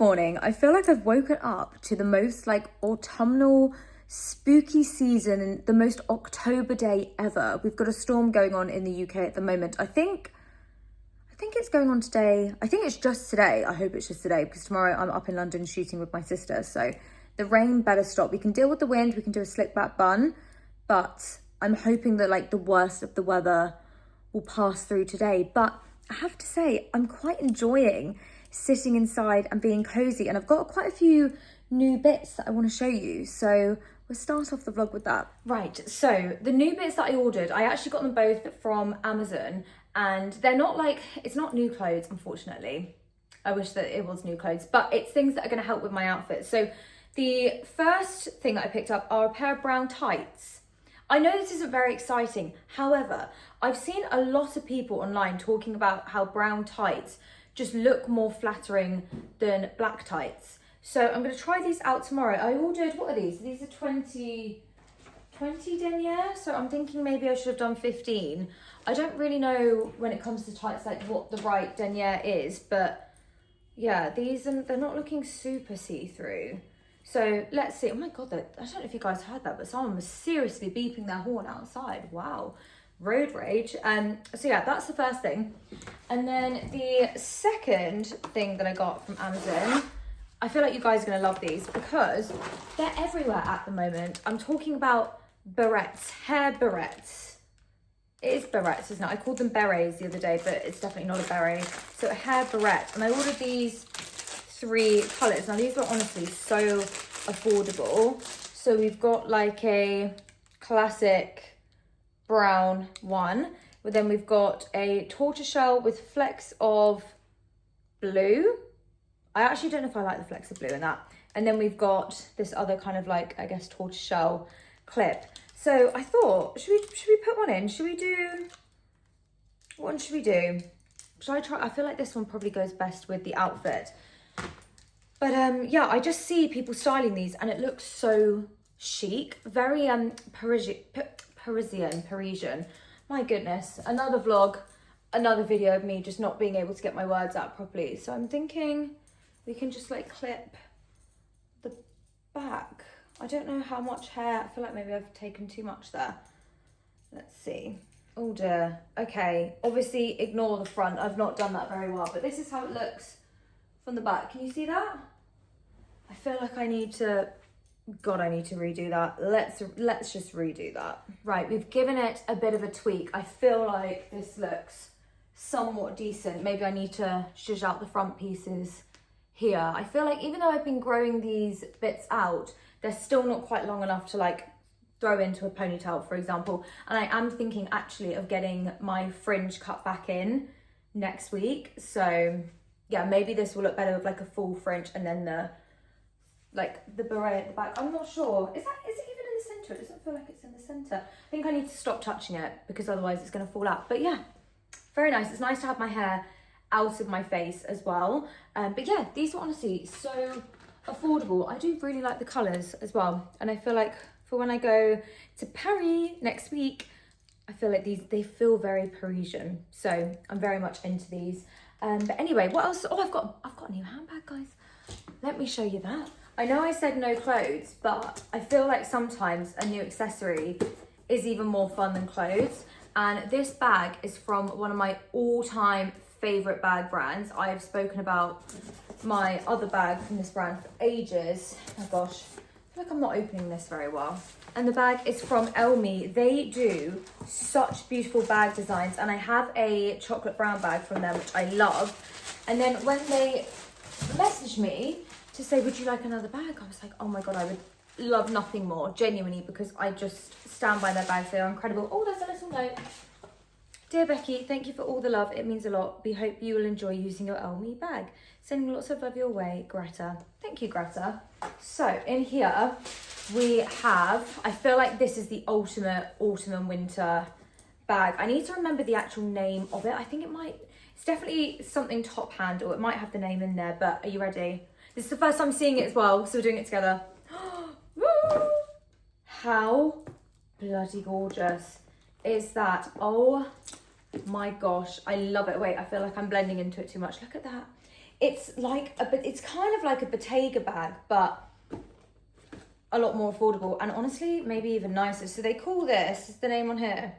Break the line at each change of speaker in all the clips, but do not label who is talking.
morning. I feel like I've woken up to the most like autumnal spooky season and the most October day ever. We've got a storm going on in the UK at the moment. I think it's going on today. I think it's just today. I hope it's just today because tomorrow I'm up in London shooting with my sister. So the rain better stop. We can deal with the wind. We can do a slick back bun, but I'm hoping that like the worst of the weather will pass through today. But I have to say, I'm quite enjoying sitting inside and being cozy, and I've got quite a few new bits that I want to show you, so we'll start off the vlog with that. Right, so the new bits that I ordered, I actually got them both from Amazon, and they're not like, it's not new clothes, unfortunately. I wish that it was new clothes, but it's things that are going to help with my outfit. So the first thing that I picked up are a pair of brown tights. I know this isn't very exciting, however, I've seen a lot of people online talking about how brown tights just look more flattering than black tights. So I'm going to try these out tomorrow. I ordered, what are these? These are 20 denier, so I'm thinking maybe I should have done 15. I don't really know when it comes to tights like what the right denier is, but yeah, these they're not looking super see-through. So let's see. Oh my god, I don't know if you guys heard that, but someone was seriously beeping their horn outside. Wow, road rage. So yeah, that's the first thing. And then the second thing that I got from Amazon, I feel like you guys are gonna love these because they're everywhere at the moment. I'm talking about barrettes, hair barrettes. It is barrettes, isn't it? I called them berets the other day, but it's definitely not a beret. So a hair barrette, and I ordered these 3 colours. Now these were honestly so affordable. So we've got like a classic brown one, but then we've got a tortoiseshell with flecks of blue. I actually don't know if I like the flecks of blue in that. And then we've got this other kind of like, I guess, tortoiseshell clip. So I thought, should we put one in? Should we do, what one should we do? Should I try? I feel like this one probably goes best with the outfit. But yeah, I just see people styling these and it looks so chic, very Parisian. My goodness, another vlog, another video of me just not being able to get my words out properly. So I'm thinking we can just like clip the back. I don't know how much hair, I feel like maybe I've taken too much there. Let's see. Oh dear, okay. Obviously ignore the front, I've not done that very well, but this is how it looks from the back. Can you see that? I feel like I need to redo that. Let's just redo that. Right, we've given it a bit of a tweak. I feel like this looks somewhat decent. Maybe I need to zhuzh out the front pieces here. I feel like even though I've been growing these bits out, they're still not quite long enough to like throw into a ponytail, for example. And I am thinking actually of getting my fringe cut back in next week. So yeah, maybe this will look better with like a full fringe and then the beret at the back. I'm not sure. Is it even in the center? It doesn't feel like it's in the center. I think I need to stop touching it because otherwise it's gonna fall out. But yeah, very nice. It's nice to have my hair out of my face as well. But yeah, these are honestly so affordable. I do really like the colors as well. And I feel like for when I go to Paris next week, I feel like they feel very Parisian. So I'm very much into these. But anyway, what else? Oh, I've got a new handbag, guys. Let me show you that. I know I said no clothes, but I feel like sometimes a new accessory is even more fun than clothes. And this bag is from one of my all-time favorite bag brands. I have spoken about my other bag from this brand for ages. Oh my gosh, I feel like I'm not opening this very well. And the bag is from Elmi. They do such beautiful bag designs, and I have a chocolate brown bag from them, which I love. And then when they messaged me to say, would you like another bag? I was like, oh my God, I would love nothing more, genuinely, because I just stand by their bags. They are incredible. Oh, there's a little note. Dear Becky, thank you for all the love. It means a lot. We hope you will enjoy using your Elmi bag. Sending lots of love your way, Greta. Thank you, Greta. So in here we have, I feel like this is the ultimate autumn and winter bag. I need to remember the actual name of it. I think it's definitely something top handle. It might have the name in there, but are you ready? This is the first time seeing it as well, so we're doing it together. How bloody gorgeous is that? Oh my gosh, I love it. Wait, I feel like I'm blending into it too much. Look at that. It's like it's kind of like a Bottega bag, but a lot more affordable, and honestly, maybe even nicer. So they call this, is the name on here?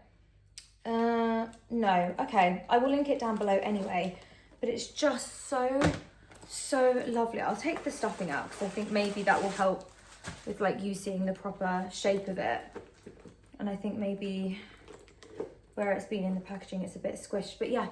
No, okay. I will link it down below anyway, but it's just so lovely. I'll take the stuffing out because I think maybe that will help with like you seeing the proper shape of it. And I think maybe where it's been in the packaging, it's a bit squished, but yeah,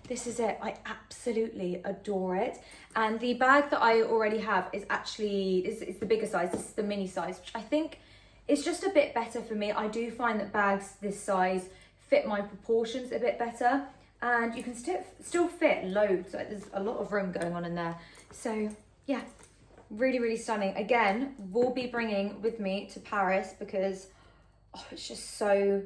this is it. I absolutely adore it. And the bag that I already have is actually, it's the bigger size. This is the mini size, which I think is just a bit better for me. I do find that bags this size fit my proportions a bit better, and you can still fit loads. Like, there's a lot of room going on in there. So yeah, really stunning. Again, will be bringing with me to Paris because it's just so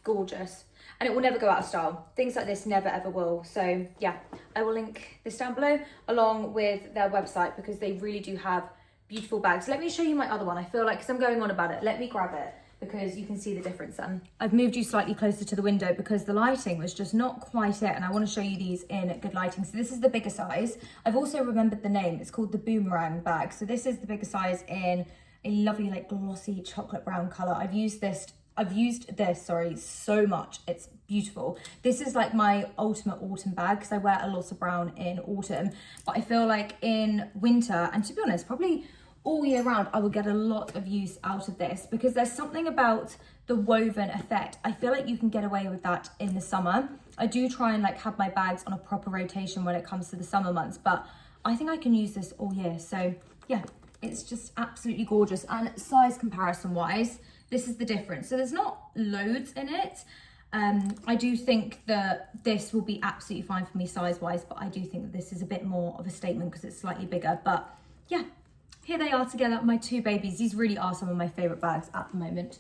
gorgeous, and it will never go out of style. Things like this never ever will. So yeah, I will link this down below along with their website because they really do have beautiful bags. Let me show you my other one. I feel like, because I'm going on about it, let me grab it because you can see the difference then. I've moved you slightly closer to the window because the lighting was just not quite it, and I want to show you these in good lighting. So this is the bigger size. I've also remembered the name. It's called the boomerang bag. So this is the bigger size in a lovely like glossy chocolate brown color. I've used this so much. It's beautiful. This is like my ultimate autumn bag because I wear a lot of brown in autumn, but I feel like in winter, and to be honest, probably all year round, I will get a lot of use out of this because there's something about the woven effect. I feel like you can get away with that in the summer. I do try and like have my bags on a proper rotation when it comes to the summer months, but I think I can use this all year. So yeah, it's just absolutely gorgeous. And size comparison wise, this is the difference. So there's not loads in it. I do think that this will be absolutely fine for me size wise, but I do think that this is a bit more of a statement because it's slightly bigger. But yeah, here they are together, my two babies. These really are some of my favorite bags at the moment.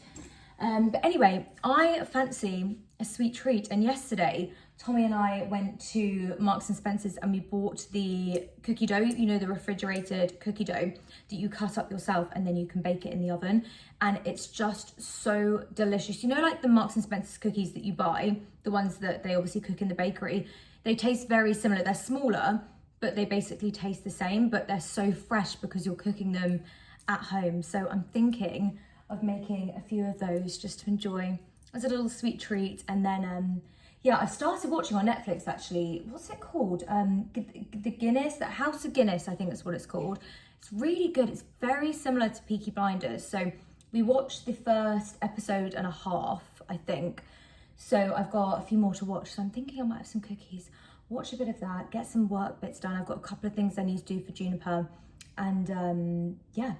But anyway, I fancy a sweet treat. And yesterday, Tommy and I went to Marks and Spencer's and we bought the cookie dough, you know, the refrigerated cookie dough that you cut up yourself and then you can bake it in the oven. And it's just so delicious. You know, like the Marks and Spencer's cookies that you buy, the ones that they obviously cook in the bakery, they taste very similar. They're smaller, but they basically taste the same, but they're so fresh because you're cooking them at home. So I'm thinking of making a few of those just to enjoy as a little sweet treat. And then, yeah, I started watching on Netflix actually. What's it called? The Guinness, the House of Guinness, I think that's what it's called. It's really good. It's very similar to Peaky Blinders. So we watched the first episode and a half, I think. So I've got a few more to watch. So I'm thinking I might have some cookies, watch a bit of that, get some work bits done. I've got a couple of things I need to do for Juniper. And yeah,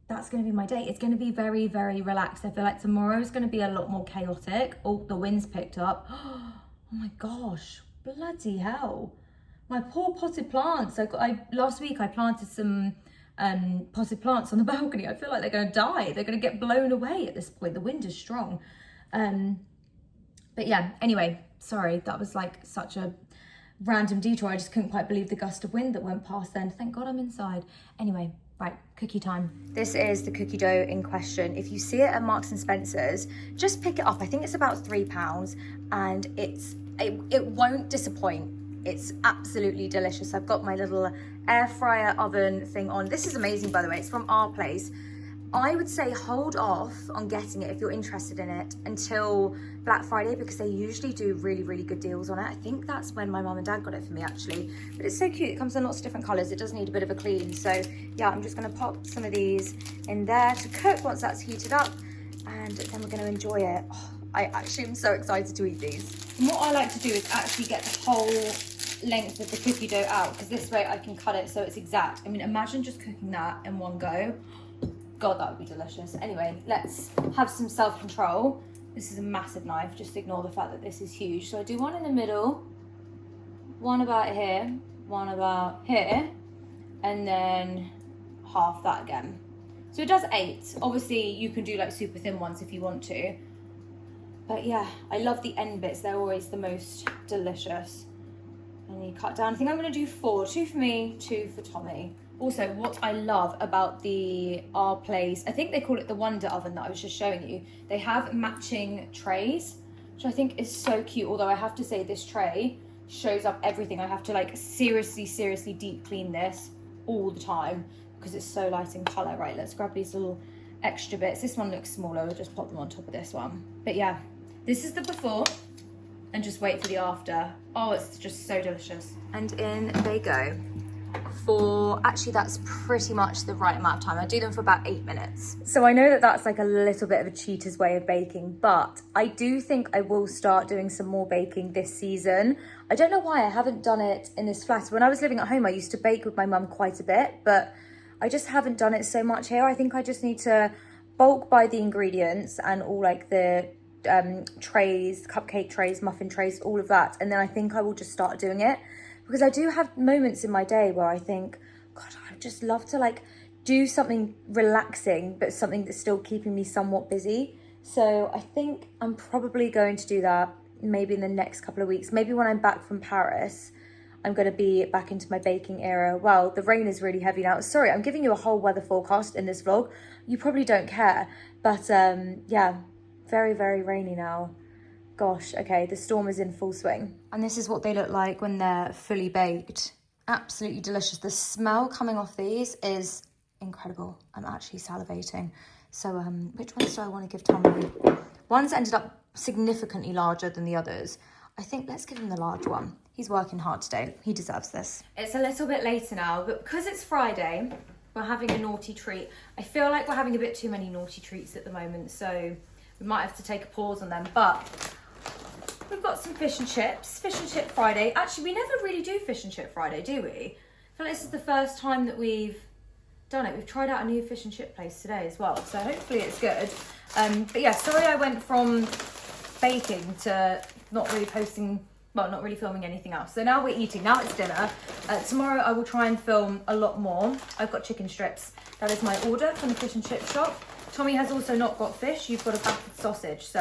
that's going to be my day. It's going to be very relaxed. I feel like tomorrow's going to be a lot more chaotic. Oh, the wind's picked up. Oh my gosh, bloody hell. My poor potted plants. Last week I planted some potted plants on the balcony. I feel like they're going to die. They're going to get blown away at this point. The wind is strong. But yeah, anyway, sorry, that was like such a random detour. I just couldn't quite believe the gust of wind that went past then. Thank God I'm inside. Anyway, right, cookie time. This is the cookie dough in question. If you see it at Marks and Spencer's, just pick it up. I think it's about £3 and it won't disappoint. It's absolutely delicious. I've got my little air fryer oven thing on. This is amazing, by the way. It's from our place. I would say hold off on getting it if you're interested in it until Black Friday because they usually do really good deals on it. I think that's when my mum and dad got it for me actually. But it's so cute. It comes in lots of different colours. It does need a bit of a clean. So yeah, I'm just going to pop some of these in there to cook once that's heated up. And then we're going to enjoy it. Oh, I actually am so excited to eat these. And what I like to do is actually get the whole length of the cookie dough out because this way I can cut it so it's exact. I mean, imagine just cooking that in one go. God, that would be delicious. Anyway, let's have some self-control. This is a massive knife. Just ignore the fact that this is huge. So I do one in the middle, one about here, one about here, and then half that again. So it does 8. Obviously, you can do like super thin ones if you want to. But yeah, I love the end bits. They're always the most delicious. And you cut down. I think I'm going to do 4. 2 for me, 2 for Tommy. Also, what I love about our place, I think they call it the Wonder Oven that I was just showing you. They have matching trays, which I think is so cute. Although I have to say this tray shows up everything. I have to like seriously deep clean this all the time because it's so light in colour. Right, let's grab these little extra bits. This one looks smaller, we'll just pop them on top of this one. But yeah, this is the before and just wait for the after. Oh, it's just so delicious. And in they go. For actually, that's pretty much the right amount of time. I do them for about 8 minutes. So I know that that's like a little bit of a cheater's way of baking, but I do think I will start doing some more baking this season. I don't know why I haven't done it in this flat. When I was living at home, I used to bake with my mum quite a bit, but I just haven't done it so much here. I think I just need to bulk buy the ingredients and all like the trays, cupcake trays, muffin trays, all of that. And then I think I will just start doing it. Because I do have moments in my day where I think, God, I'd just love to like do something relaxing, but something that's still keeping me somewhat busy. So I think I'm probably going to do that maybe in the next couple of weeks. Maybe when I'm back from Paris, I'm going to be back into my baking era. Well, the rain is really heavy now. Sorry, I'm giving you a whole weather forecast in this vlog. You probably don't care. But yeah, very, very rainy now. Gosh, okay, the storm is in full swing. And this is what they look like when they're fully baked. Absolutely delicious. The smell coming off these is incredible. I'm actually salivating. So which ones do I want to give Tommy? One's ended up significantly larger than the others. I think let's give him the large one. He's working hard today. He deserves this. It's a little bit later now, but because it's Friday, we're having a naughty treat. I feel like we're having a bit too many naughty treats at the moment, so we might have to take a pause on them, but we've got some fish and chips. Fish and chip Friday. Actually, we never really do fish and chip Friday, do we? I feel like this is the first time that we've done it. We've tried out a new fish and chip place today as well, so hopefully it's good. But yeah, sorry I went from baking to not really posting, well, not really filming anything else. So now we're eating, now it's dinner. Tomorrow I will try and film a lot more. I've got chicken strips. That is my order from the fish and chip shop. Tommy has also not got fish. You've got a battered sausage, so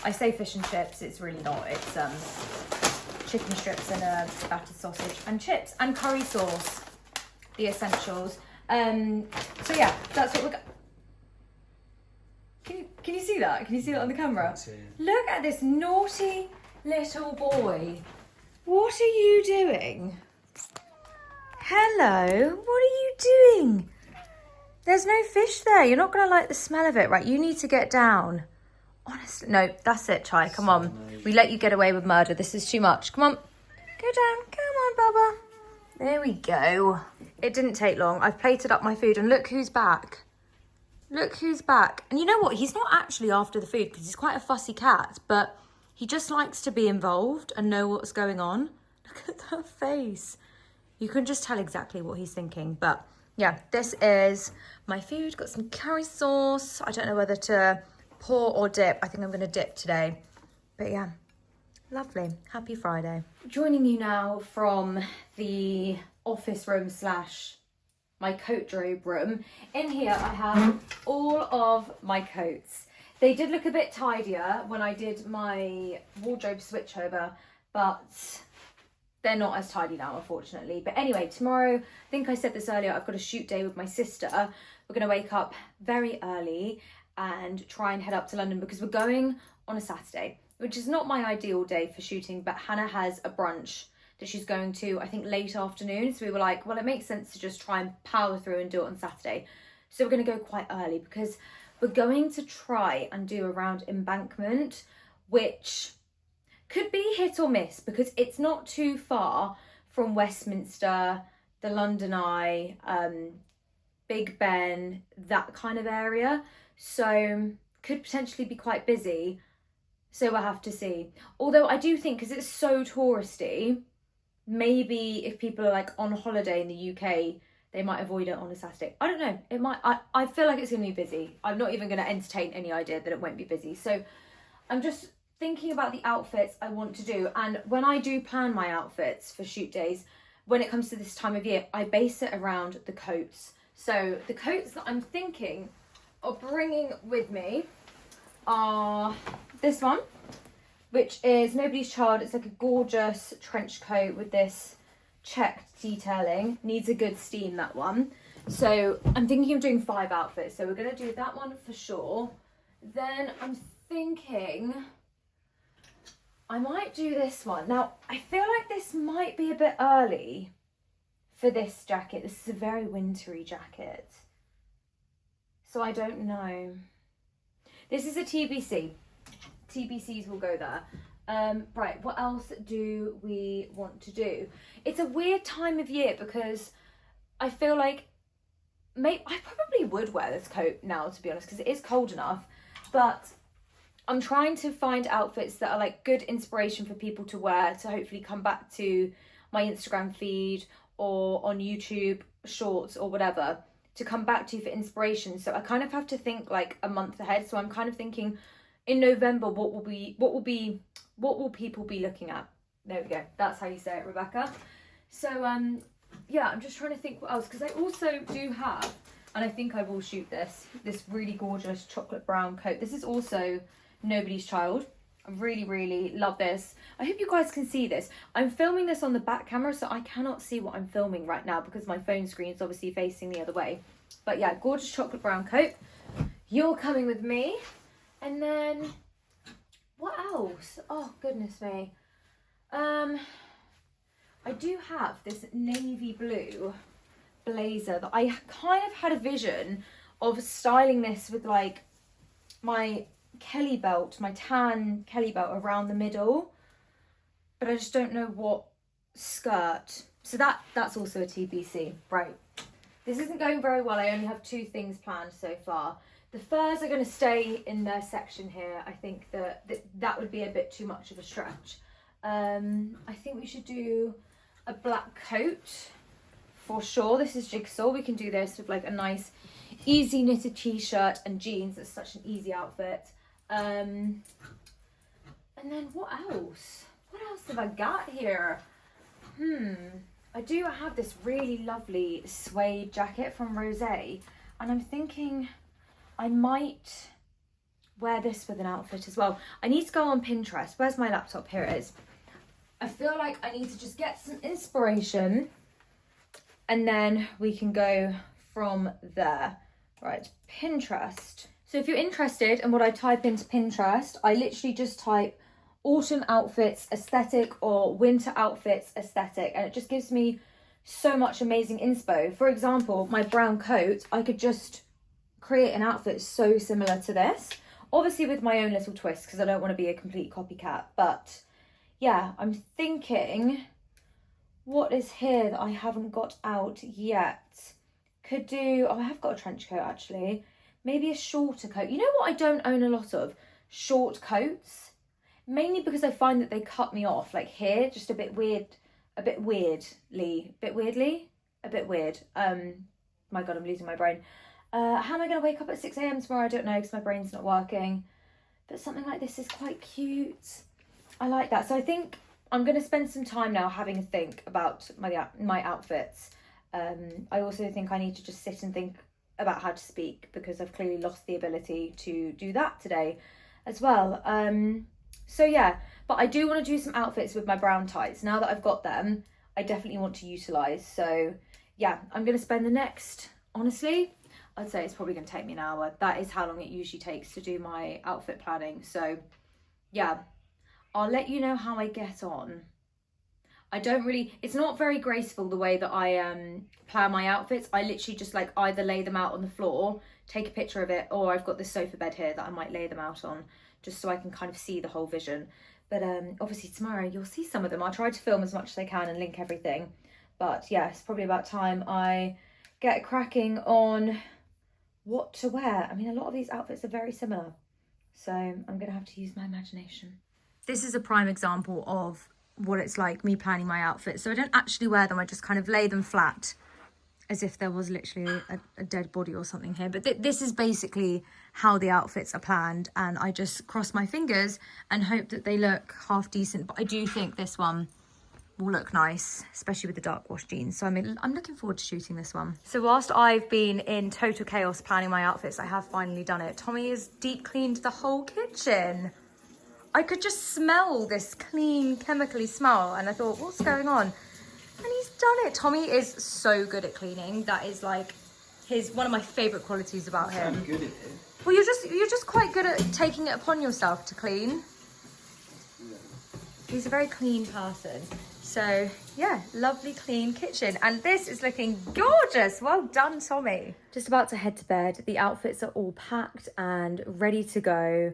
I say fish and chips, it's really not. It's chicken strips and a battered sausage and chips and curry sauce, the essentials. So yeah, that's what we're Can you see that? Can you see that on the camera? Look at this naughty little boy. What are you doing? Hello, what are you doing? There's no fish there. You're not going to like the smell of it, right? You need to get down. Honestly, no, that's it, Chai. Come on. We let you get away with murder. This is too much. Come on. Go down. Come on, Bubba. There we go. It didn't take long. I've plated up my food and look who's back. Look who's back. And you know what? He's not actually after the food because he's quite a fussy cat, but he just likes to be involved and know what's going on. Look at that face. You can just tell exactly what he's thinking. But yeah, this is my food. Got some curry sauce. I don't know whether to pour or dip. I think I'm going to dip today. But yeah, lovely. Happy Friday. Joining you now from the office room slash my coat drobe room. In here I have all of my coats. They did look a bit tidier when I did my wardrobe switchover, but they're not as tidy now, unfortunately. But anyway, tomorrow, I think I said this earlier, I've got a shoot day with my sister. We're going to wake up very early and try and head up to London because we're going on a Saturday, which is not my ideal day for shooting, but Hannah has a brunch that she's going to, I think, late afternoon. So we were like, well, it makes sense to just try and power through and do it on Saturday. So we're going to go quite early because we're going to try and do around Embankment, which could be hit or miss because it's not too far from Westminster, the London Eye, Big Ben, that kind of area. So could potentially be quite busy. So we'll have to see. Although I do think, because it's so touristy, maybe if people are like on holiday in the UK, they might avoid it on a Saturday. I don't know. It might. I feel like it's going to be busy. I'm not even going to entertain any idea that it won't be busy. So I'm just thinking about the outfits I want to do. And when I do plan my outfits for shoot days, when it comes to this time of year, I base it around the coats. So the coats that I'm thinking of bringing with me are this one, which is Nobody's Child. It's like a gorgeous trench coat with this checked detailing. Needs a good steam, that one. So I'm thinking of doing 5 outfits. So we're going to do that one for sure. Then I'm thinking I might do this one. Now, I feel like this might be a bit early for this jacket. This is a very wintry jacket. So I don't know. This is a TBC. TBCs will go there. Right, what else do we want to do? It's a weird time of year because I feel like I probably would wear this coat now, to be honest, because it is cold enough. But I'm trying to find outfits that are like good inspiration for people to wear to hopefully come back to my Instagram feed or on YouTube shorts or whatever to come back to for inspiration. So I kind of have to think like a month ahead. So I'm kind of thinking in November, what will people be looking at? There we go. That's how you say it, Rebecca. So yeah, I'm just trying to think what else, because I also do have, and I think I will shoot this really gorgeous chocolate brown coat. This is also Nobody's Child. I really, really love this. I hope you guys can see this. I'm filming this on the back camera, so I cannot see what I'm filming right now because my phone screen is obviously facing the other way. But yeah, gorgeous chocolate brown coat. You're coming with me. And then, what else? Oh, goodness me. I do have this navy blue blazer that I kind of had a vision of styling this with like my Kelly belt, my tan Kelly belt around the middle, but I just don't know what skirt. So that's also a TBC. Right, this isn't going very well. I only have 2 things planned so far. The furs are going to stay in their section here. I think that would be a bit too much of a stretch. I think we should do a black coat for sure. This is Jigsaw. We can do this with like a nice easy knitted t-shirt and jeans. It's such an easy outfit. And then what else? What else have I got here? I do have this really lovely suede jacket from Rosé, and I'm thinking I might wear this with an outfit as well. I need to go on Pinterest. Where's my laptop? Here it is. I feel like I need to just get some inspiration and then we can go from there. Right, Pinterest. So if you're interested in what I type into Pinterest, I literally just type autumn outfits aesthetic or winter outfits aesthetic, and it just gives me so much amazing inspo. For example, my brown coat, I could just create an outfit so similar to this, obviously with my own little twist because I don't want to be a complete copycat. But yeah, I'm thinking what is here that I haven't got out yet. Could do, oh, I have got a trench coat actually. Maybe a shorter coat. You know what I don't own a lot of? Short coats. Mainly because I find that they cut me off, like here, just a bit weird, a bit weird. My God, I'm losing my brain. How am I going to wake up at 6 a.m. tomorrow? I don't know because my brain's not working. But something like this is quite cute. I like that. So I think I'm going to spend some time now having a think about my outfits. I also think I need to just sit and think about how to speak because I've clearly lost the ability to do that today as well. So yeah, but I do want to do some outfits with my brown tights. Now that I've got them, I definitely want to utilise. So yeah, I'm going to spend the next, honestly, I'd say it's probably going to take me an hour. That is how long it usually takes to do my outfit planning. So yeah, I'll let you know how I get on. It's not very graceful the way that I plan my outfits. I literally just like either lay them out on the floor, take a picture of it, or I've got this sofa bed here that I might lay them out on just so I can kind of see the whole vision. But obviously tomorrow you'll see some of them. I'll try to film as much as I can and link everything. But yeah, it's probably about time I get cracking on what to wear. I mean, a lot of these outfits are very similar. So I'm going to have to use my imagination. This is a prime example of what it's like me planning my outfits. So I don't actually wear them, I just kind of lay them flat as if there was literally a dead body or something here. But this is basically how the outfits are planned, and I just cross my fingers and hope that they look half decent. But I do think this one will look nice, especially with the dark wash jeans. So I'm looking forward to shooting this one. So whilst I've been in total chaos planning my outfits, I have finally done it. Tommy has deep cleaned the whole kitchen. I could just smell this clean, chemically smell, and I thought, what's going on? And he's done it. Tommy is so good at cleaning. That is like one of my favourite qualities about him.
I'm good at it.
Well, you're just quite good at taking it upon yourself to clean.
Yeah.
He's a very clean person. So yeah, lovely clean kitchen. And this is looking gorgeous. Well done, Tommy. Just about to head to bed. The outfits are all packed and ready to go.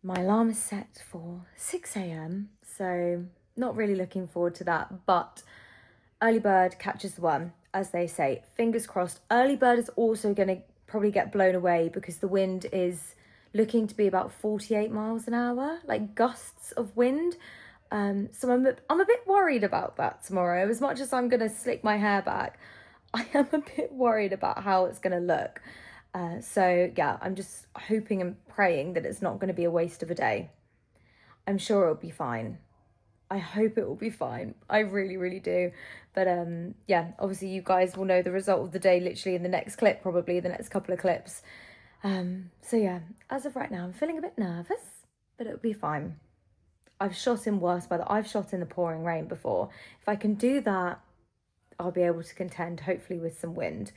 My alarm is set for 6 a.m. So not really looking forward to that, but early bird catches the worm, as they say. Fingers crossed. Early bird is also going to probably get blown away because the wind is looking to be about 48 miles an hour, like gusts of wind. So I'm a bit worried about that tomorrow. As much as I'm going to slick my hair back, I am a bit worried about how it's going to look. So yeah, I'm just hoping and praying that it's not going to be a waste of a day. I'm sure it'll be fine. I hope it will be fine. I really, really do. But yeah, obviously you guys will know the result of the day literally in the next clip, probably the next couple of clips. So yeah, as of right now, I'm feeling a bit nervous, but it'll be fine. I've shot in worse weather. I've shot in the pouring rain before. If I can do that, I'll be able to contend, hopefully with some wind.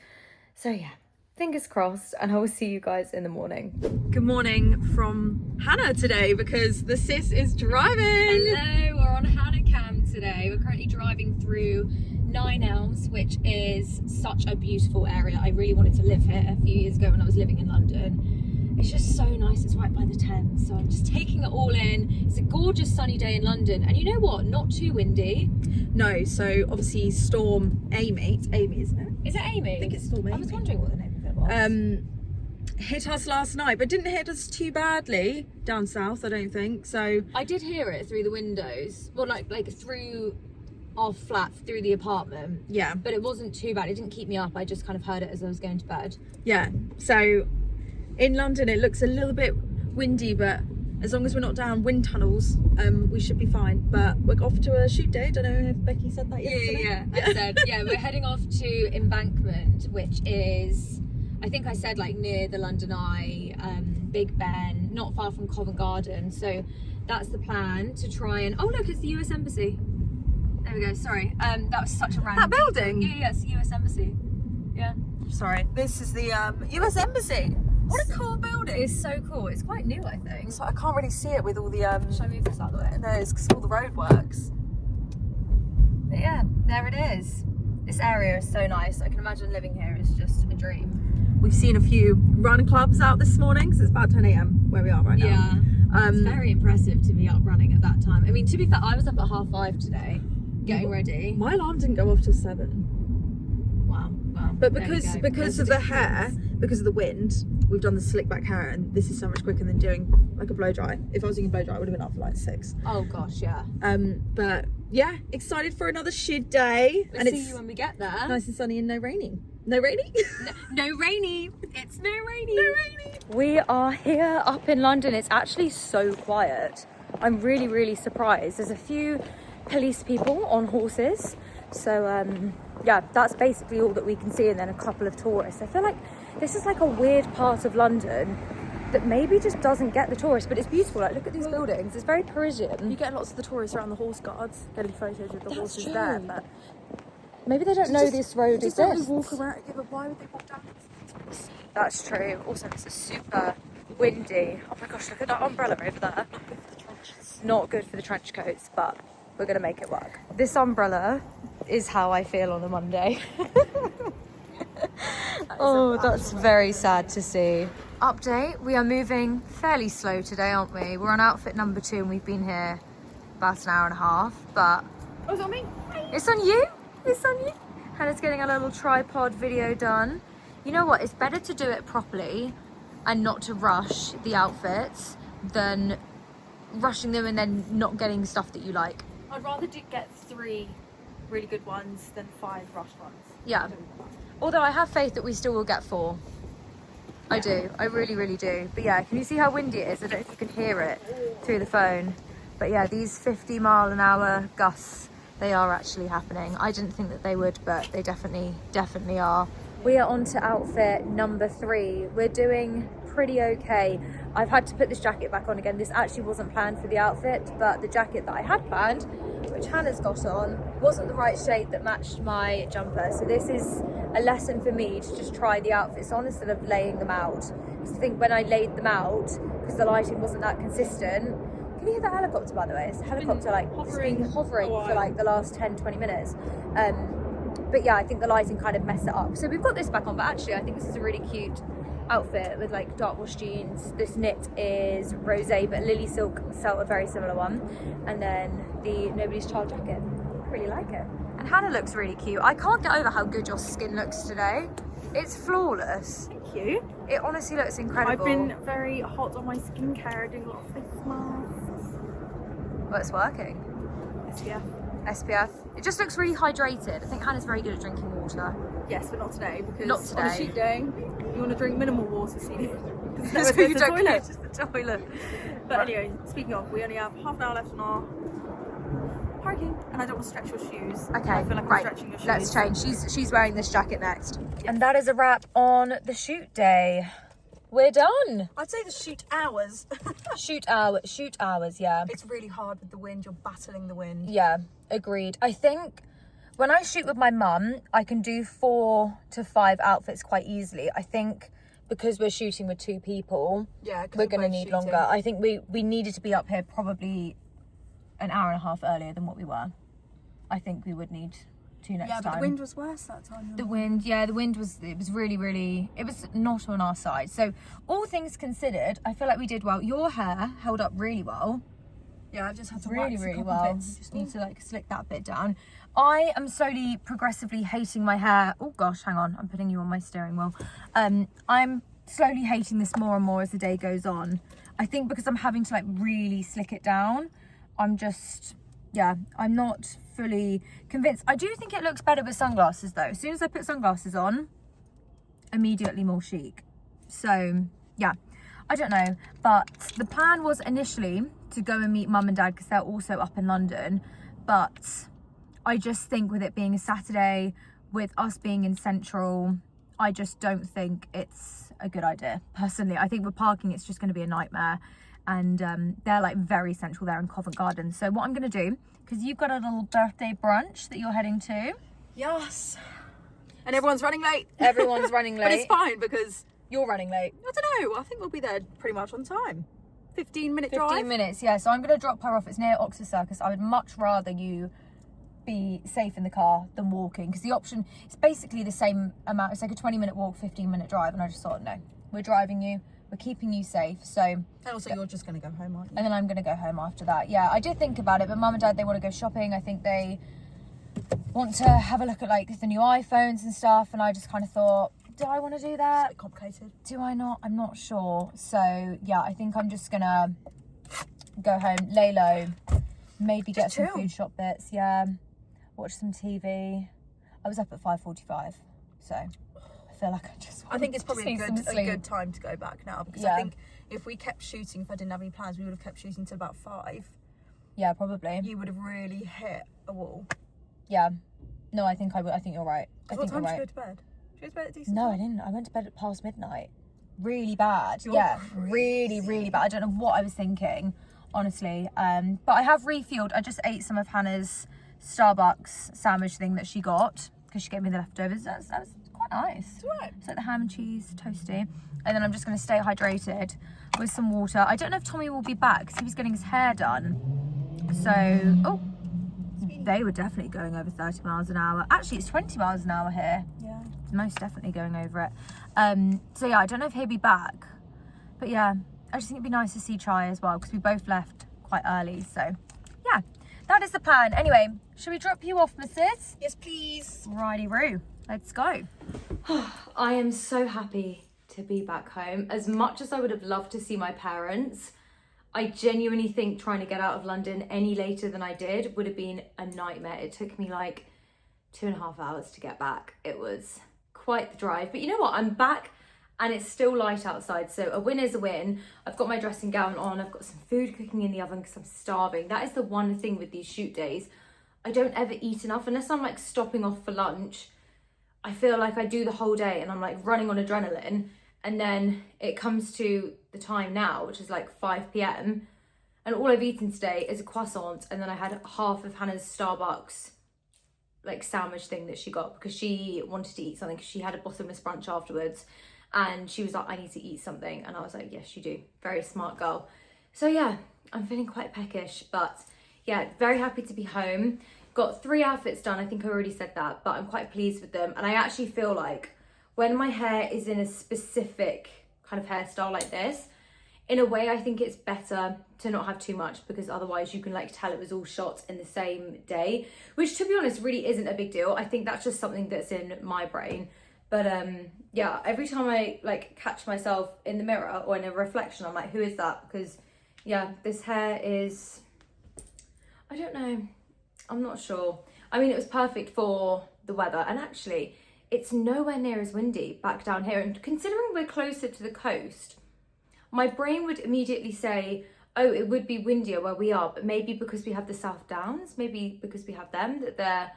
So yeah, fingers crossed, and I will see you guys in the morning.
Good morning from Hannah today because the sis is driving.
Hello, we're on Hannah Cam today. We're currently driving through Nine Elms, which is such a beautiful area. I really wanted to live here a few years ago when I was living in London. It's just so nice. It's right by the Thames, so I'm just taking it all in. It's a gorgeous sunny day in London, and you know what? Not too windy.
No, so obviously Storm Amy. It's Amy, isn't it?
Is it Amy?
I think it's Storm Amy.
I was wondering what the name of it was.
Hit us last night, but didn't hit us too badly down south, I don't think. So
I did hear it through the windows. Well, like through our flat, through the apartment.
yeah,
But it wasn't too bad. It didn't keep me up. I just kind of heard it as I was going to bed.
yeah. So in London it looks a little bit windy, but as long as we're not down wind tunnels, we should be fine. But we're off to a shoot day. Don't know if Becky said that yesterday.
Yeah. I said, yeah, we're heading off to Embankment, which is, I think I said like near the London Eye, Big Ben, not far from Covent Garden. So that's the plan, to try and, oh look, it's the US Embassy. There we go, sorry. That was such a random.
That building?
Yeah, it's the US Embassy. Yeah.
Sorry. This is the US Embassy. What a cool building.
It's so cool. It's quite new, I think.
So I can't really see it with all the
Shall I move this out of the way?
no, it's because all the roadworks.
But yeah, there it is. This area is so nice. I can imagine living here is just a dream.
We've seen a few run clubs out this morning because it's about 10 a.m. where we are right now.
Yeah. It's very impressive to be up running at that time. I mean, to be fair, I was up at 5:30 today, getting ready.
My alarm didn't go off till 7.
Wow. Well,
But
there you go.
because
There's
of
a
the hair,
difference.
because of the wind, we've done the slick back hair, and this is so much quicker than doing like a blow dry. If I was doing a blow dry, I would have been up for like 6.
Oh gosh, yeah.
But yeah, excited for another shoot day.
We'll
and
see
it's
you when we get there.
nice and sunny and no raining. No raining?
No rainy. It's no rainy.
No raining.
We are here up in London. It's actually so quiet. I'm really, really surprised. There's a few police people on horses. So yeah, that's basically all that we can see, and then a couple of tourists. I feel like this is like a weird part of London that maybe just doesn't get the tourists, but it's beautiful. Like, look at these buildings. It's very Parisian.
You get lots of the tourists around the horse guards getting photos with the
That's
horses
true.
there, but
Maybe they don't know this road
just don't
exists.
walk around. Yeah, but why would they walk down?
That's true. Also, it's super windy. Oh my gosh, look at that umbrella over there. Not good for the trench coats, but we're gonna make it work. This umbrella is how I feel on a Monday. Oh, that's very sad to see. Update, we are moving fairly slow today, aren't we? We're on outfit number 2 and we've been here about an hour and a half, but...
Oh, it's on me.
It's on you. It's on you. Hannah's getting a little tripod video done. You know what? It's better to do it properly and not to rush the outfits than rushing them and then not getting stuff that you like.
I'd rather get 3 really good ones than 5 rushed ones.
Yeah. Although I have faith that we still will get 4. I do. I really, really do. But yeah, can you see how windy it is? I don't know if you can hear it through the phone. But yeah, these 50-mile-an-hour gusts, they are actually happening. I didn't think that they would, but they definitely are. We are on to outfit number 3. We're doing pretty okay. I've had to put this jacket back on again. This actually wasn't planned for the outfit, but the jacket that I had planned, which Hannah's got on, wasn't the right shade that matched my jumper. So this is a lesson for me to just try the outfits on instead of laying them out. Because I think when I laid them out, because the lighting wasn't that consistent, Can you hear the helicopter, by the way? It's a helicopter, like, it's been hovering for like the last 10-20 minutes. But yeah, I think the lighting kind of messed it up. So we've got this back on, but actually I think this is a really cute outfit with like dark wash jeans. This knit is rosé, but Lily Silk sell a very similar one. And then the Nobody's Child jacket. I really like it. And Hannah looks really cute. I can't get over how good your skin looks today. It's flawless.
Thank you.
It honestly looks incredible.
I've been very hot on my skincare, doing a lot of face masks.
Well, it's working.
SPF.
SPF. It just looks really hydrated. I think Hannah's very good at drinking water.
Yes, but not today, because
Not today.
on a shoot day, you want to drink minimal water, so you
So you don't use the toilet.
But anyway, speaking of, we only have half an hour left on our parking, and I don't want to stretch your shoes.
Okay,
I feel like
right.
I'm stretching your shoes.
Let's change. She's wearing this jacket next. And that is a wrap on the shoot day. We're done.
I'd say the shoot hours.
Shoot hours, yeah.
It's really hard with the wind. You're battling the wind.
Yeah, agreed. I think when I shoot with my mum, I can do 4 to 5 outfits quite easily. I think because we're shooting with 2 people,
Yeah,
we're going to need longer. I think we needed to be up here probably an hour and a half earlier than what we were. I think we would need to next time.
Yeah, but the wind was worse that time.
The wind, yeah, the wind was, it was really, it was not on our side. So all things considered, I feel like we did well. Your hair held up really well.
Yeah, I've just had to
Really,
wax a
really
couple
well.
bits.
Just need to like slick that bit down. I am slowly, progressively hating my hair. Oh gosh, hang on, I'm putting you on my steering wheel. I'm slowly hating this more and more as the day goes on. I think because I'm having to like really slick it down, I'm just, yeah, I'm not fully convinced. I do think it looks better with sunglasses though. As soon as I put sunglasses on, immediately more chic. So yeah, I don't know, but the plan was initially to go and meet mum and dad because they're also up in London, but I just think with it being a Saturday, with us being in Central, I just don't think it's a good idea. Personally, I think with parking it's just going to be a nightmare, and they're like very central there in Covent Garden. So what I'm going to do, because you've got a little birthday brunch that you're heading to.
Yes. And everyone's running late.
Everyone's running late.
But it's fine because
You're running late.
I don't know. I think we'll be there pretty much on time. 15-minute drive.
15 minutes, yeah. So I'm going to drop her off. It's near Oxford Circus. I would much rather you be safe in the car than walking, because the option is basically the same amount. It's like a 20-minute walk, 15-minute drive. And I just thought, no, we're driving you. We're keeping you safe. So,
And also, you're just going to go home, aren't you?
and then I'm going to go home after that. Yeah, I did think about it, but mum and dad, they want to go shopping. I think they want to have a look at like the new iPhones and stuff. And I just kind of thought, do I want to do
It's a
that?
bit complicated.
Do I not? I'm not sure. So yeah, I think I'm just gonna go home, lay low, maybe get
Just
some
chill.
food shop bits. Yeah, watch some TV. I was up at 5:45, so I feel like
I think it's probably
just
a
need some sleep.
good time to go back now, because
Yeah.
I think if we kept shooting, if I didn't have any plans, we would have kept shooting till about 5.
Yeah, probably.
You would have really hit a wall.
Yeah. No, I think I would. I think you're right. I
What
think you're
time did you
right.
go to bed? Did you go to bed at a decent
No, I
time?
didn't. I went to bed at past midnight. Really bad.
You're
yeah,
crazy.
really bad. I don't know what I was thinking, honestly. But I have refueled. I just ate some of Hannah's Starbucks sandwich thing that she got because she gave me the leftovers. That was quite nice.
It's all right.
It's like the ham and cheese toasty. And then I'm just going to stay hydrated with some water. I don't know if Tommy will be back because he was getting his hair done. So, they were definitely going over 30 miles an hour. Actually, it's 20 miles an hour here.
Yeah.
Most definitely going over it. So yeah, I don't know if he'll be back, but yeah, I just think it'd be nice to see Chai as well, because we both left quite early. So yeah, that is the plan. Anyway, should we drop you off, Mrs.?
Yes, please.
Righty-roo, let's go. I am so happy to be back home. As much as I would have loved to see my parents, I genuinely think trying to get out of London any later than I did would have been a nightmare. It took me like 2.5 hours to get back. It was quite the drive, but you know what, I'm back and it's still light outside, so a win is a win. I've got my dressing gown on, I've got some food cooking in the oven because I'm starving. That is the one thing with these shoot days, I don't ever eat enough unless I'm like stopping off for lunch. I feel like I do the whole day and I'm like running on adrenaline, and then it comes to the time now, which is like 5 p.m, and all I've eaten today is a croissant, and then I had half of Hannah's Starbucks like sandwich thing that she got because she wanted to eat something, because she had a bottomless brunch afterwards and she was like, I need to eat something, and I was like, yes you do, very smart girl. So yeah, I'm feeling quite peckish, but yeah, very happy to be home. Got 3 outfits done. I think I already said that, but I'm quite pleased with them. And I actually feel like when my hair is in a specific kind of hairstyle like this, in a way, I think it's better to not have too much, because otherwise you can like tell it was all shot in the same day, which to be honest really isn't a big deal. I think that's just something that's in my brain. But yeah, every time I like catch myself in the mirror or in a reflection, I'm like, who is that? Because yeah, this hair is, I don't know, I'm not sure. I mean, it was perfect for the weather, and actually it's nowhere near as windy back down here. And considering we're closer to the coast, my brain would immediately say, oh, it would be windier where we are, but maybe because we have the South Downs, maybe because we have them, that they're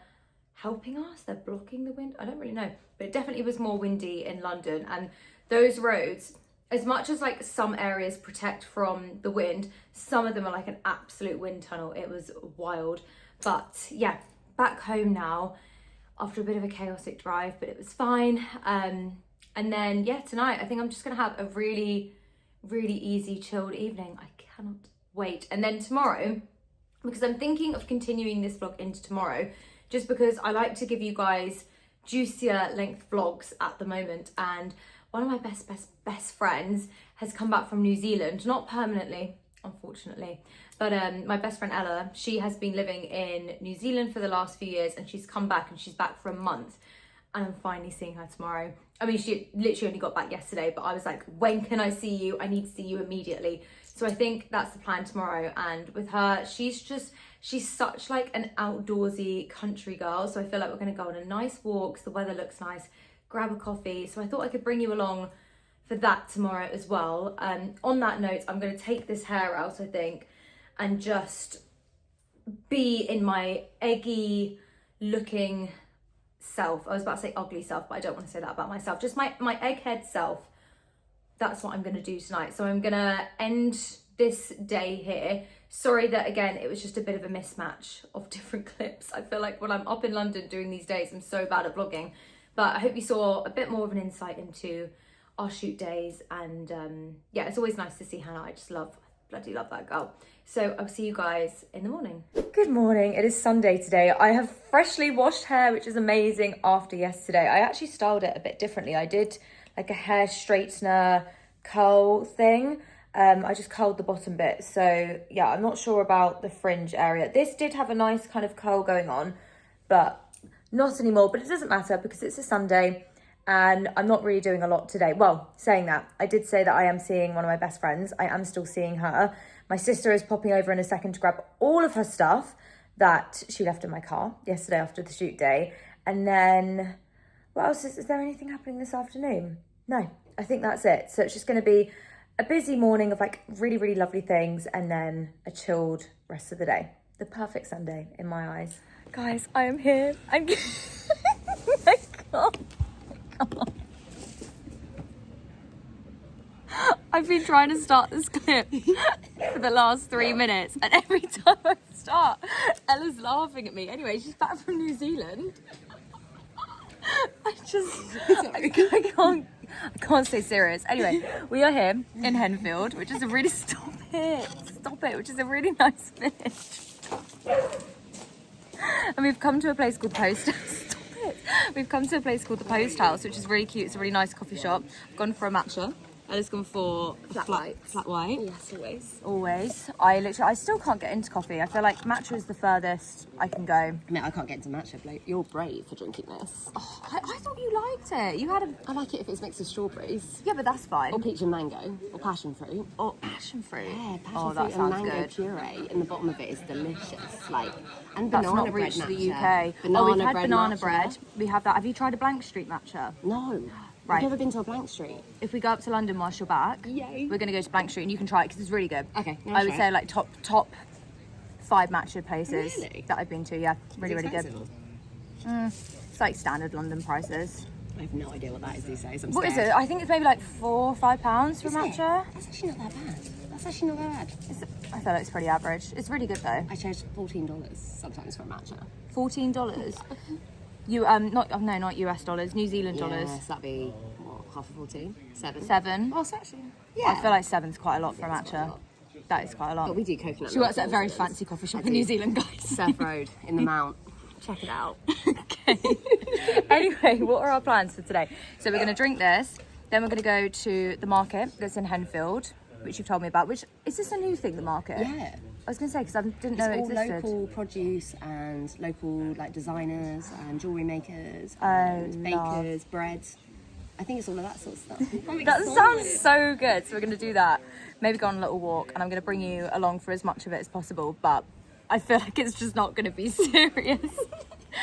helping us, they're blocking the wind. I don't really know, but it definitely was more windy in London. And those roads, as much as like some areas protect from the wind, some of them are like an absolute wind tunnel. It was wild. But yeah, back home now after a bit of a chaotic drive, but it was fine. And then yeah, tonight I think I'm just gonna have a really easy chilled evening. I cannot wait. And then tomorrow, because I'm thinking of continuing this vlog into tomorrow, just because I like to give you guys juicier length vlogs at the moment. And one of my best friends has come back from New Zealand, not permanently, unfortunately, but my best friend Ella, she has been living in New Zealand for the last few years, and she's come back, and she's back for a month, and I'm finally seeing her tomorrow. I mean, she literally only got back yesterday, but I was like, when can I see you? I need to see you immediately. So I think that's the plan tomorrow. And with her, she's such like an outdoorsy country girl. So I feel like we're gonna go on a nice walk. The weather looks nice, grab a coffee. So I thought I could bring you along for that tomorrow as well. On that note, I'm gonna take this hair out, I think, and just be in my eggy looking self. I was about to say ugly self, but I don't want to say that about myself. Just my egghead self. That's what I'm going to do tonight. So I'm going to end this day here. Sorry that, again, it was just a bit of a mismatch of different clips. I feel like when I'm up in London doing these days, I'm so bad at vlogging. But I hope you saw a bit more of an insight into our shoot days. And yeah, it's always nice to see Hannah. I just bloody love that girl. So I'll see you guys in the morning. Good morning. It is Sunday today. I have freshly washed hair, which is amazing after yesterday. I actually styled it a bit differently. I did like a hair straightener curl thing. I just curled the bottom bit. So yeah, I'm not sure about the fringe area. This did have a nice kind of curl going on, but not anymore. But it doesn't matter because it's a Sunday and I'm not really doing a lot today. Well, saying that, I did say that I am seeing one of my best friends. I am still seeing her. My sister is popping over in a second to grab all of her stuff that she left in my car yesterday after the shoot day. And then, what else? Is there anything happening this afternoon? No, I think that's it. So it's just going to be a busy morning of like really lovely things, and then a chilled rest of the day. The perfect Sunday in my eyes. Guys, I am here. I'm oh my God. I've been trying to start this clip for the last 3 minutes, and every time I start, Ella's laughing at me. Anyway, she's back from New Zealand. I can't stay serious. Anyway, we are here in Henfield, which is a really which is a really nice village. And we've come to a place called We've come to a place called the Post House, which is really cute. It's a really nice coffee shop. I've gone for a matcha. Ella's gone for flat white.
Yes,
Always. I still can't get into coffee. I feel like matcha is the furthest I can go.
I mean, I can't get into matcha, Blake. You're brave for drinking this.
Oh, I thought you liked it. You had a...
I like it if it's mixed with strawberries.
Yeah, but that's fine.
Or peach and mango. Or passion fruit.
Or passion fruit.
Yeah, passion
oh,
fruit
that
and
sounds
mango
good.
puree in the bottom of it is delicious. Like, and
That's
banana
not
bread
reached
matcha.
the UK. We've had banana bread. We have that. Have you tried a Blank Street matcha?
No.
Right.
I've never been to a Blank Street.
If we go up to London whilst you're back,
Yay.
we're going to go to Blank Street and you can try it because it's really good.
Okay.
I would say like top 5 matcha places
Really?
that I've been to. Yeah, really good.
Expensive?
It's like standard London prices.
I have no idea what that is these days. I'm
What is
scared.
it? I think it's maybe like £4 or £5 for
Is it?
matcha.
That's actually not that bad. That's actually not that bad.
I feel like it's pretty average. It's really good though.
I charge $14 sometimes for a matcha.
$14. Not US dollars. New Zealand dollars.
Yes, that'd be, what, half of 14? 7?
7.
Oh, it's actually, yeah.
I feel like 7's quite a lot for a
It's quite a
matcha.
lot.
That is quite a lot.
But we do coconut.
She works at a very fancy coffee shop in New Zealand, guys.
Surf Road in the Mount. Check it out.
Okay. Anyway, what are our plans for today? So we're going to drink this, then we're going to go to the market that's in Henfield, which you've told me about. Which is this a new thing, the market?
Yeah.
I was going to say, because I didn't know it
It's all
existed.
local produce and local like designers and jewellery makers
Oh,
and
love.
bakers, bread. I think it's all of that sort of stuff.
That sounds so good. So we're going to do that. Maybe go on a little walk, and I'm going to bring you along for as much of it as possible. But I feel like it's just not going to be serious.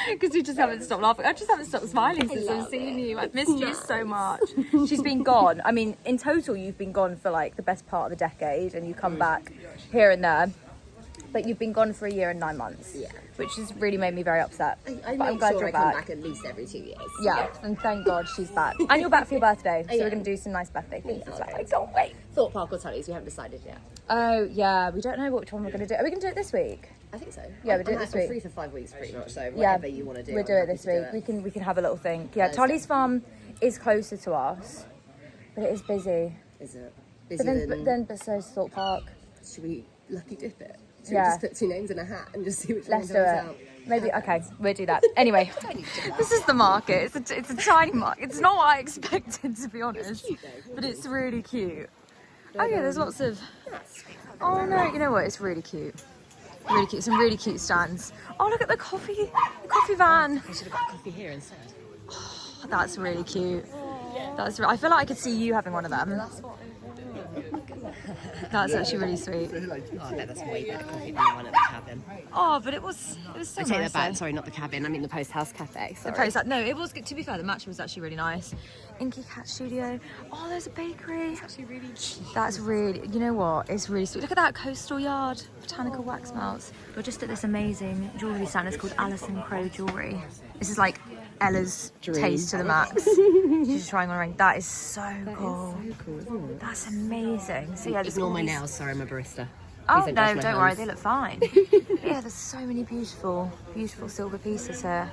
Because we just haven't stopped laughing. I just haven't stopped smiling since I've seen you. I've missed you so much. She's been gone. I mean, in total, you've been gone for like the best part of a decade, and you come back here and there. But you've been gone for 1 year and 9 months, which has really made me very upset.
I
but I'm glad you're back.
come back at least every 2 years.
Yeah, and thank God she's back. And you're back for your birthday, so we're going to do some nice birthday things as well. I can't wait.
Thought Park or Tully's, we haven't decided yet.
Oh, yeah, we don't know which one we're going to do. Are we going to do it this week?
I think so.
Yeah, we'll do it this
I'm
week.
free for 5 weeks pretty much, so
Yeah,
whatever you want to do.
we'll do it this week. We can have a little thing. Yeah, Tully's farm is closer to us, but it is busy.
Is it?
But then so's Thorpe Park.
Should we lucky dip it? Should
Yeah.
we just put 2 names in a hat and just see which
Let's
one
do
comes
it.
out?
Maybe, okay, we'll do that. Anyway, this is the market. It's a tiny market. It's not what I expected, to be honest, but it's really cute. Oh yeah, there's lots of... Oh no, you know what? It's really cute. Really cute. Some really cute stands. Oh, look at the coffee van.
We should have got coffee here instead.
Oh, that's really cute. I feel like I could see you having one of them. That's actually really sweet.
Oh, I bet that's way better coffee than the one at the cabin.
Oh, but it was so
I take
nice.
that back.
though.
Sorry, not the cabin. I mean the Post House Cafe.
The
Sorry.
place, no, it was good. To be fair, the match was actually really nice. Inky Cat Studio. Oh, there's a bakery. It's actually really cute. That's really, you know what? It's really sweet. Look at that coastal yard. Botanical wax melts. We're just at this amazing jewellery stand. It's called Alison Crow Jewellery. This is like Ella's taste to the max. She's trying on a ring. That is so cool.
So cool, isn't it?
That's amazing. So yeah, there's
Ignore
all
my
these-
nails. Sorry, I'm a barista.
Oh
Please
no,
touch my
don't worry,
hands.
they look fine. Yeah, there's so many beautiful silver pieces here.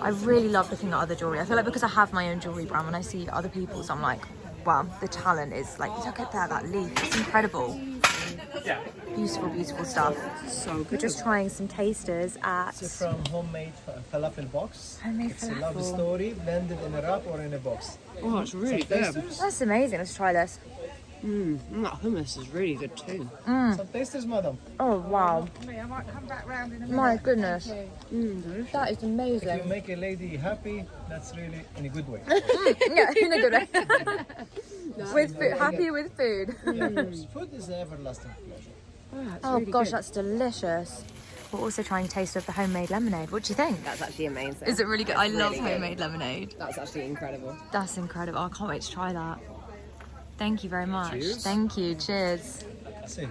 I really love looking at other jewellery. I feel like because I have my own jewellery brand, when I see other people's, I'm like, wow, the talent is like, look at that leaf, it's incredible. Beautiful, beautiful stuff.
So good.
We're just trying some tasters at
It's from homemade falafel box.
Homemade
It's a love
falafel.
story blended in a wrap or in a box.
Oh, it's really
Some
good.
tasters?
That's amazing. Let's try this.
That hummus is really good too.
Some tasters, madam.
Oh wow. My goodness. That is
If you
amazing.
make a lady happy, that's really in a good way.
Yeah, in a good way. With food, happy with food.
Food is an everlasting pleasure.
Oh gosh, that's delicious. We're also trying a taste of the homemade lemonade. What do you think?
That's actually amazing.
Is it really good? I love
really good.
homemade lemonade.
That's actually incredible.
That's incredible. I can't wait to try that. Thank you very much.
Cheers.
Thank you. Cheers.
See,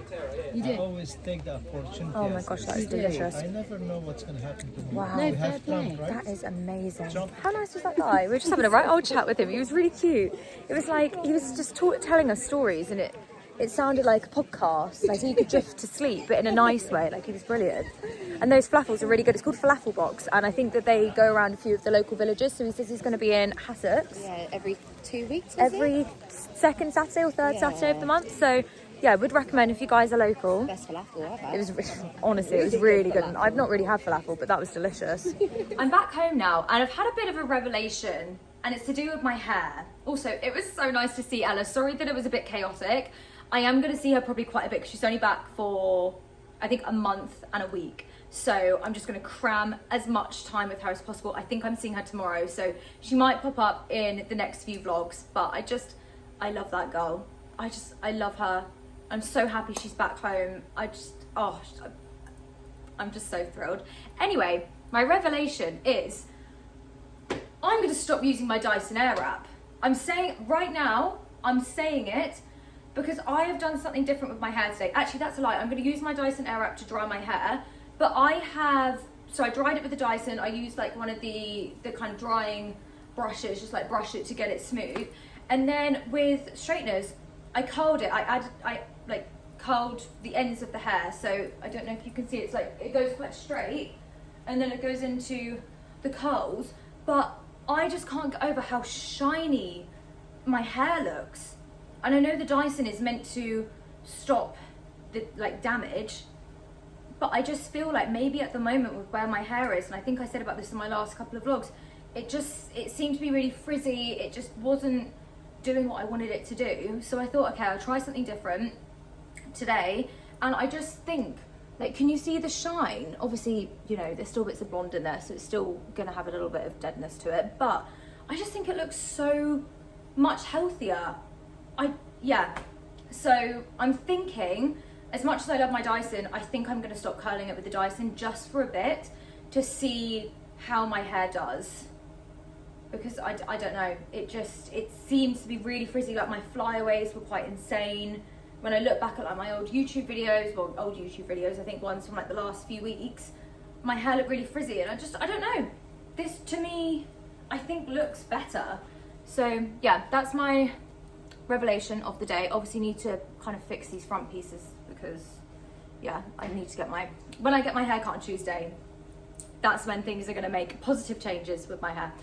I always take the opportunity.
Oh my
as
gosh,
this.
that is delicious.
I never know what's going to happen to me.
Wow.
We have Trump, right?
That is amazing.
Jump.
How nice was that guy? We were just having a right old chat with him. He was really cute. It was like he was just telling us stories, and it sounded like a podcast. Like he could drift to sleep, but in a nice way. Like he was brilliant. And those falafels are really good. It's called Falafel Box, and I think that they go around a few of the local villages. So he says he's going to be in Hassocks
Yeah, every 2 weeks.
every second Saturday or third Saturday of the month. So yeah, would recommend if you guys are local.
Best falafel I've had.
It was honestly, it was really good. And I've not really had falafel, but that was delicious. I'm back home now, and I've had a bit of a revelation, and it's to do with my hair. Also, it was so nice to see Ella. Sorry that it was a bit chaotic. I am going to see her probably quite a bit because she's only back for, I think, a month and a week. So I'm just going to cram as much time with her as possible. I think I'm seeing her tomorrow, so she might pop up in the next few vlogs. But I love that girl. I love her. I'm so happy she's back home. I'm just so thrilled. Anyway, my revelation is I'm going to stop using my Dyson Airwrap. I'm saying right now, I'm saying it because I have done something different with my hair today. Actually, that's a lie. I'm going to use my Dyson Airwrap to dry my hair, but I dried it with the Dyson. I used like one of the kind of drying brushes, just like brush it to get it smooth. And then with straighteners, I curled it. I like curled the ends of the hair. So I don't know if you can see, it's like, it goes quite straight and then it goes into the curls. But I just can't get over how shiny my hair looks. And I know the Dyson is meant to stop the like damage. But I just feel like maybe at the moment with where my hair is, and I think I said about this in my last couple of vlogs, it seemed to be really frizzy. It just wasn't doing what I wanted it to do. So I thought, okay, I'll try something different today. And I just think, like, can you see the shine? Obviously, you know, there's still bits of blonde in there, so it's still gonna have a little bit of deadness to it. But I just think it looks so much healthier. Yeah. So I'm thinking, as much as I love my Dyson, I think I'm gonna stop curling it with the Dyson just for a bit to see how my hair does. Because I don't know, it seems to be really frizzy. Like my flyaways were quite insane. When I look back at like my old YouTube videos, I think ones from like the last few weeks, my hair looked really frizzy, and I don't know. This to me, I think looks better. So yeah, that's my revelation of the day. Obviously need to kind of fix these front pieces because yeah, I need to get when I get my hair cut on Tuesday, that's when things are gonna make positive changes with my hair.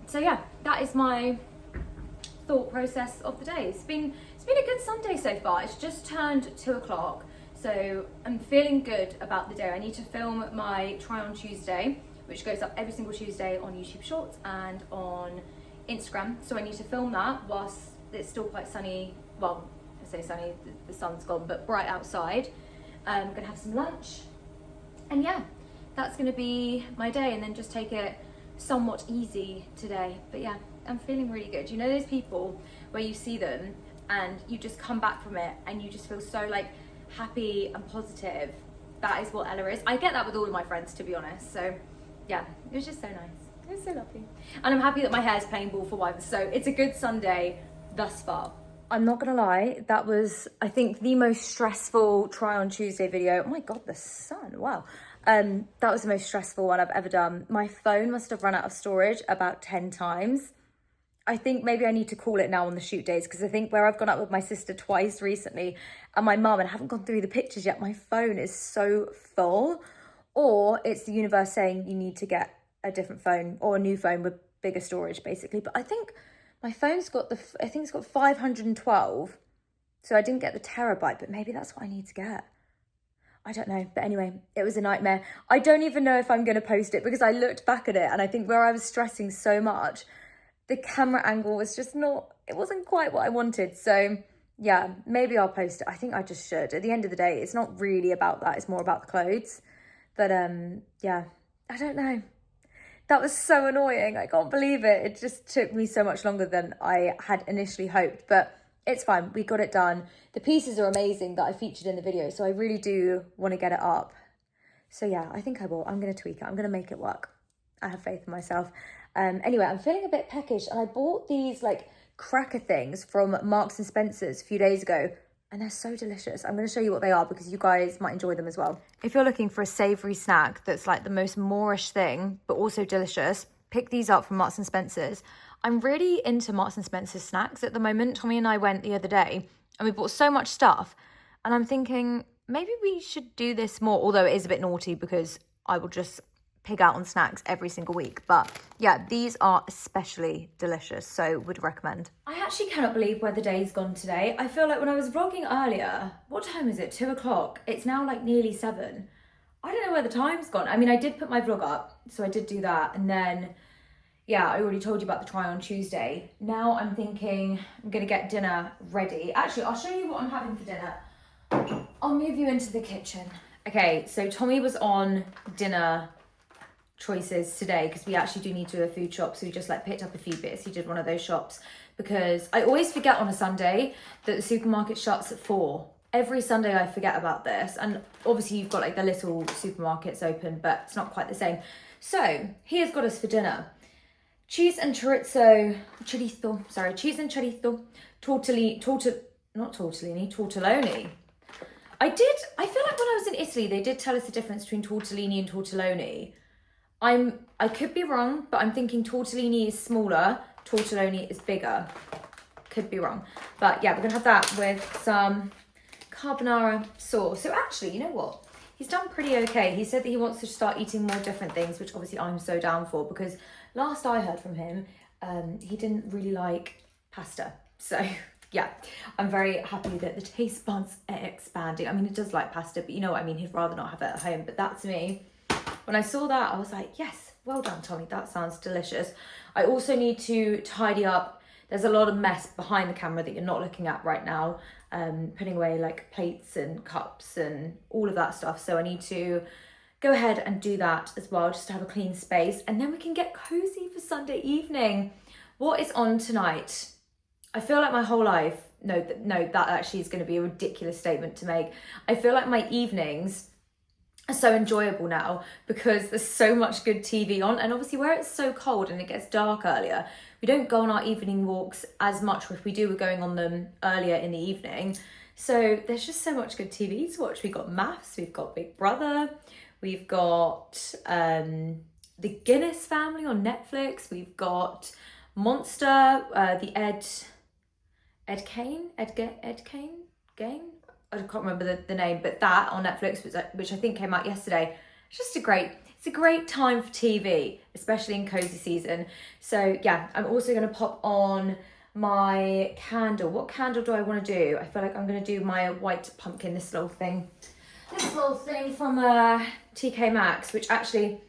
So yeah, that is my thought process of the day. It's been a good Sunday so far. It's just turned 2 o'clock, so I'm feeling good about the day. I need to film my try on Tuesday, which goes up every single Tuesday on YouTube Shorts and on Instagram. So I need to film that whilst it's still quite sunny. Well, I say sunny, the sun's gone, but bright outside. I'm gonna have some lunch, and yeah, that's gonna be my day, and then just take it somewhat easy today. But yeah, I'm feeling really good. You know those people where you see them and you just come back from it and you just feel so like happy and positive? That is what Ella is. I get that with all of my friends, to be honest. So yeah, it was just so nice. It was so lovely. And I'm happy that my hair's playing ball for once. So it's a good Sunday thus far. I'm not gonna lie, that was, I think, the most stressful try on Tuesday video. Oh my God, the sun, wow. That was the most stressful one I've ever done. My phone must have run out of storage about 10 times. I think maybe I need to call it now on the shoot days, because I think where I've gone out with my sister twice recently and my mum and I haven't gone through the pictures yet, my phone is so full. Or it's the universe saying you need to get a different phone or a new phone with bigger storage, basically. But I think my phone's got I think it's got 512. So I didn't get the terabyte, but maybe that's what I need to get. I don't know. But anyway, it was a nightmare. I don't even know if I'm going to post it, because I looked back at it and I think where I was stressing so much, the camera angle was just it wasn't quite what I wanted. So yeah, maybe I'll post it. I think I just should. At the end of the day, it's not really about that. It's more about the clothes. But yeah, I don't know. That was so annoying. I can't believe it. It just took me so much longer than I had initially hoped. But it's fine. We got it done. The pieces are amazing that I featured in the video. So I really do want to get it up. So yeah, I think I will. I'm going to tweak it. I'm going to make it work. I have faith in myself. Anyway, I'm feeling a bit peckish, and I bought these like cracker things from Marks and Spencer's a few days ago, and they're so delicious. I'm going to show you what they are because you guys might enjoy them as well. If you're looking for a savoury snack that's like the most Moorish thing, but also delicious, pick these up from Marks and Spencer's. I'm really into Marks and Spencer's snacks at the moment. Tommy and I went the other day and we bought so much stuff, and I'm thinking maybe we should do this more, although it is a bit naughty because I will just pig out on snacks every single week. But yeah, these are especially delicious, so would recommend. I actually cannot believe where the day's gone today. I feel like when I was vlogging earlier, what time is it? 2 o'clock. It's now like nearly 7. I don't know where the time's gone. I mean, I did put my vlog up, so I did do that. And then, yeah, I already told you about the try on Tuesday. Now I'm thinking I'm gonna get dinner ready. Actually, I'll show you what I'm having for dinner. I'll move you into the kitchen. Okay, so Tommy was on dinner choices today because we actually do need to do a food shop, so we just like picked up a few bits. He did one of those shops because I always forget on a Sunday that the supermarket shuts at 4. Every Sunday I forget about this, and obviously you've got like the little supermarkets open, but it's not quite the same. So he has got us for dinner cheese and tortellini, tortelloni. I feel like when I was in Italy they did tell us the difference between tortellini and tortelloni. I could be wrong, but I'm thinking tortellini is smaller, tortelloni is bigger. Could be wrong. But yeah, we're gonna have that with some carbonara sauce. So actually, you know what? He's done pretty okay. He said that he wants to start eating more different things, which obviously I'm so down for, because last I heard from him, he didn't really like pasta. So yeah, I'm very happy that the taste buds are expanding. I mean, it does like pasta, but you know what I mean? He'd rather not have it at home, but that's me. When I saw that, I was like, yes, well done, Tommy. That sounds delicious. I also need to tidy up. There's a lot of mess behind the camera that you're not looking at right now. Putting away like plates and cups and all of that stuff. So I need to go ahead and do that as well, just to have a clean space. And then we can get cozy for Sunday evening. What is on tonight? I feel like my whole life, no, that actually is going to be a ridiculous statement to make. I feel like my evenings are so enjoyable now because there's so much good TV on, and obviously where it's so cold and it gets dark earlier, we don't go on our evening walks as much. If we do, we're going on them earlier in the evening. So there's just so much good TV to watch. We've got Maths, we've got Big Brother, we've got The Guinness Family on Netflix, we've got Monster, the Ed Kane game. I can't remember the name, but that on Netflix, which I think came out yesterday. It's just it's a great time for TV, especially in cozy season. So yeah, I'm also going to pop on my candle. What candle do I want to do? I feel like I'm going to do my white pumpkin, this little thing from TK Maxx, which actually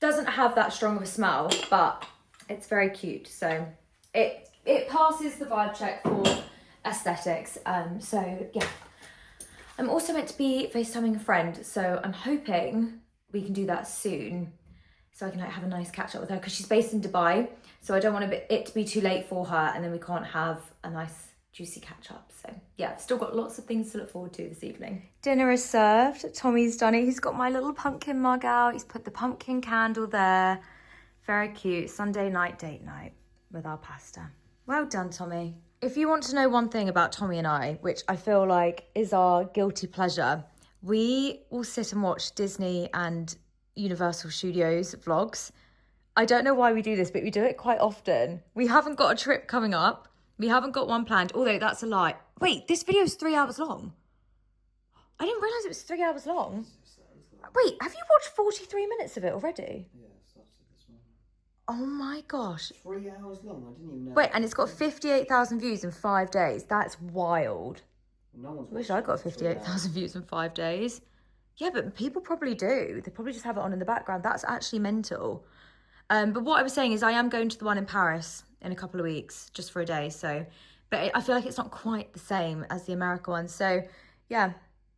doesn't have that strong of a smell, but it's very cute. So it passes the vibe check for aesthetics. So yeah. I'm also meant to be FaceTiming a friend, so I'm hoping we can do that soon so I can like have a nice catch up with her, because she's based in Dubai, so I don't want it to be too late for her and then we can't have a nice juicy catch up. So yeah, I've still got lots of things to look forward to this evening. Dinner is served. Tommy's done it. He's got my little pumpkin mug out. He's put the pumpkin candle there. Very cute. Sunday night date night with our pasta. Well done, Tommy. If you want to know one thing about Tommy and I, which I feel like is our guilty pleasure, we will sit and watch Disney and Universal Studios vlogs. I don't know why we do this, but we do it quite often. We haven't got a trip coming up. We haven't got one planned, although that's a lie. Wait, this video is 3 hours long. I didn't realise it was 3 hours long. Wait, have you watched 43 minutes of it already? Yeah. Oh my gosh.
3 hours long, I didn't even know.
Wait, and it's got 58,000 views in 5 days. That's wild.
No one's
I wish I got 58,000 views in 5 days. Yeah, but people probably do. They probably just have it on in the background. That's actually mental. But what I was saying is I am going to the one in Paris in a couple of weeks, just for a day. So, but I feel like it's not quite the same as the America one. So yeah,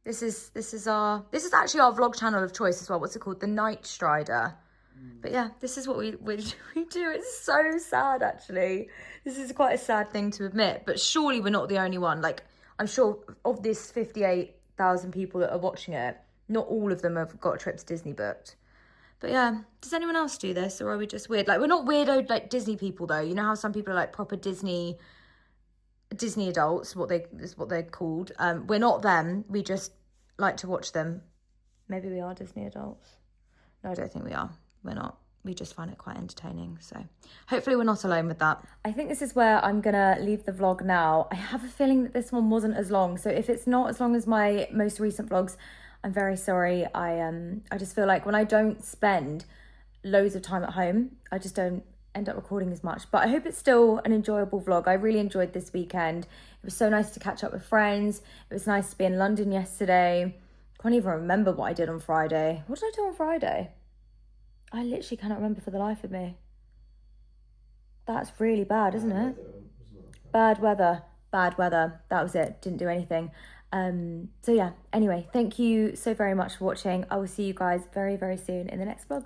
this is actually our vlog channel of choice as well. What's it called? The Night Strider. But yeah, this is what we do. It's so sad, actually. This is quite a sad thing to admit, but surely we're not the only one. Like, I'm sure of this 58,000 people that are watching it, not all of them have got a trip to Disney booked. But yeah, does anyone else do this, or are we just weird? Like, we're not weirdo like Disney people though. You know how some people are like proper Disney adults, what they're called. We're not them. We just like to watch them. Maybe we are Disney adults. No, I don't think we are. We're not. We just find it quite entertaining. So hopefully we're not alone with that. I think this is where I'm gonna leave the vlog now. I have a feeling that this one wasn't as long. So if it's not as long as my most recent vlogs, I'm very sorry. I just feel like when I don't spend loads of time at home, I just don't end up recording as much. But I hope it's still an enjoyable vlog. I really enjoyed this weekend. It was so nice to catch up with friends. It was nice to be in London yesterday. I can't even remember what I did on Friday. What did I do on Friday? I literally cannot remember for the life of me. That's really bad, isn't it? Bad weather. That was it. Didn't do anything. So yeah, anyway, thank you so very much for watching. I will see you guys very, very soon in the next vlog.